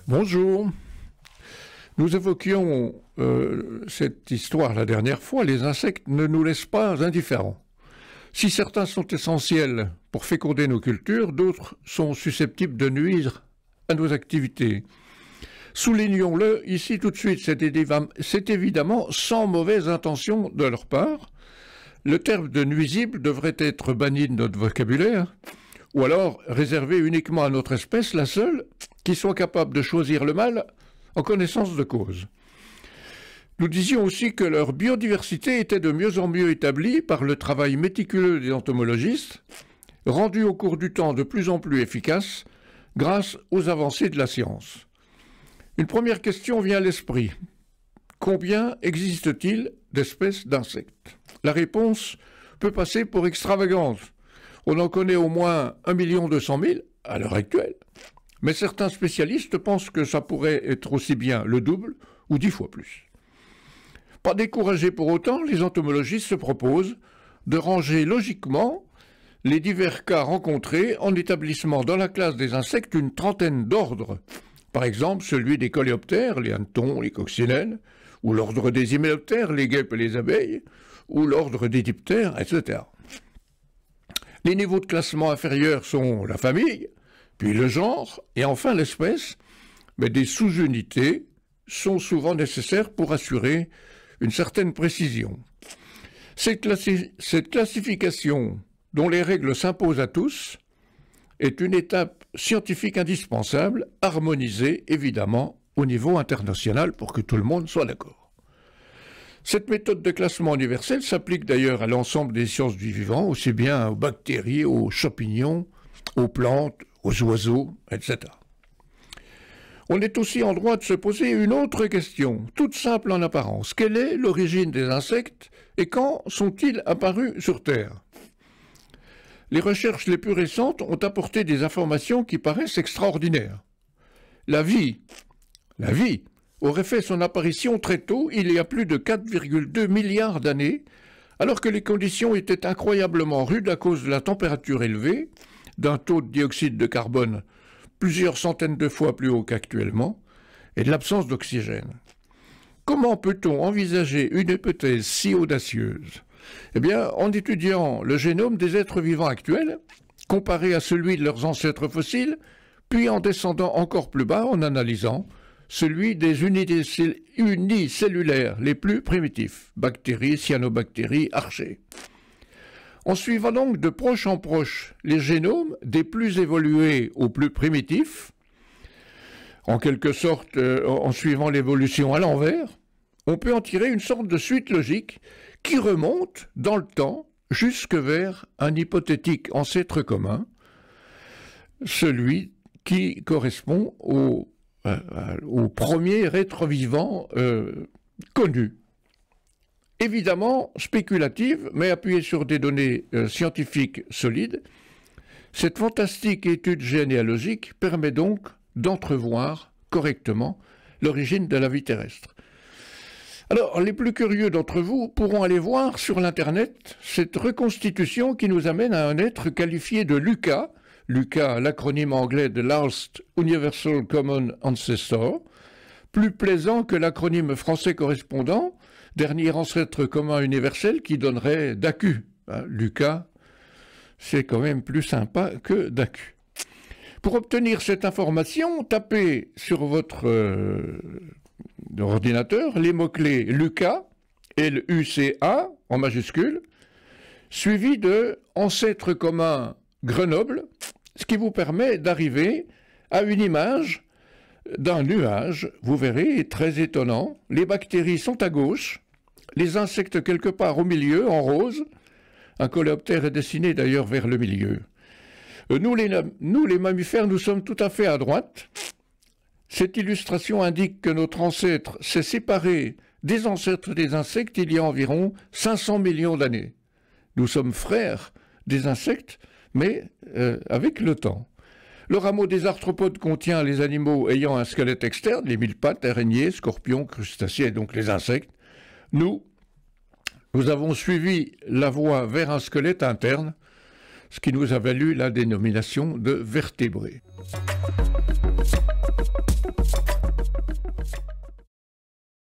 Bonjour. Nous évoquions cette histoire la dernière fois. Les insectes ne nous laissent pas indifférents. Si certains sont essentiels pour féconder nos cultures, d'autres sont susceptibles de nuire à nos activités. Soulignons-le ici tout de suite, c'est évidemment sans mauvaise intention de leur part. Le terme de nuisible devrait être banni de notre vocabulaire, ou alors réservé uniquement à notre espèce, la seule qui soit capable de choisir le mal en connaissance de cause. Nous disions aussi que leur biodiversité était de mieux en mieux établie par le travail méticuleux des entomologistes, rendu au cours du temps de plus en plus efficace grâce aux avancées de la science. Une première question vient à l'esprit. Combien existe-t-il d'espèces d'insectes? La réponse peut passer pour extravagance. On en connaît au moins 1 200 000 à l'heure actuelle. Mais certains spécialistes pensent que ça pourrait être aussi bien le double ou 10 fois plus. Pas découragés pour autant, les entomologistes se proposent de ranger logiquement les divers cas rencontrés en établissant dans la classe des insectes une trentaine d'ordres. Par exemple, celui des coléoptères, les hannetons, les coccinelles, ou l'ordre des hyménoptères, les guêpes et les abeilles, ou l'ordre des diptères, etc. Les niveaux de classement inférieurs sont la famille, puis le genre, et enfin l'espèce, mais des sous-unités sont souvent nécessaires pour assurer une certaine précision. Cette classification, dont les règles s'imposent à tous, est une étape scientifique indispensable, harmonisée évidemment au niveau international pour que tout le monde soit d'accord. Cette méthode de classement universel s'applique d'ailleurs à l'ensemble des sciences du vivant, aussi bien aux bactéries, aux champignons, aux plantes, aux oiseaux, etc. On est aussi en droit de se poser une autre question, toute simple en apparence. Quelle est l'origine des insectes et quand sont-ils apparus sur Terre? Les recherches les plus récentes ont apporté des informations qui paraissent extraordinaires. La vie aurait fait son apparition très tôt, il y a plus de 4,2 milliards d'années, alors que les conditions étaient incroyablement rudes à cause de la température élevée, d'un taux de dioxyde de carbone plusieurs centaines de fois plus haut qu'actuellement, et de l'absence d'oxygène. Comment peut-on envisager une hypothèse si audacieuse? Eh bien, en étudiant le génome des êtres vivants actuels, comparé à celui de leurs ancêtres fossiles, puis en descendant encore plus bas en analysant celui des unicellulaires les plus primitifs, bactéries, cyanobactéries, archées. En suivant donc de proche en proche les génomes des plus évolués aux plus primitifs, en quelque sorte en suivant l'évolution à l'envers, on peut en tirer une sorte de suite logique qui remonte dans le temps jusque vers un hypothétique ancêtre commun, celui qui correspond au premier être vivant connu. Évidemment spéculative, mais appuyée sur des données scientifiques solides, cette fantastique étude généalogique permet donc d'entrevoir correctement l'origine de la vie terrestre. Alors, les plus curieux d'entre vous pourront aller voir sur l'Internet cette reconstitution qui nous amène à un être qualifié de LUCA, l'acronyme anglais de Last Universal Common Ancestor, plus plaisant que l'acronyme français correspondant, dernier ancêtre commun universel qui donnerait DACU. LUCA, c'est quand même plus sympa que DACU. Pour obtenir cette information, tapez sur votre ordinateur les mots-clés LUCA, L-U-C-A en majuscule, suivi de ancêtre commun Grenoble, ce qui vous permet d'arriver à une image d'un nuage, vous verrez, très étonnant. Les bactéries sont à gauche, les insectes quelque part au milieu, en rose. Un coléoptère est dessiné d'ailleurs vers le milieu. Nous, les mammifères, nous sommes tout à fait à droite. Cette illustration indique que notre ancêtre s'est séparé des ancêtres des insectes il y a environ 500 millions d'années. Nous sommes frères des insectes, mais avec le temps. Le rameau des arthropodes contient les animaux ayant un squelette externe, les mille pattes, araignées, scorpions, crustacés et donc les insectes. Nous avons suivi la voie vers un squelette interne, ce qui nous a valu la dénomination de vertébrés.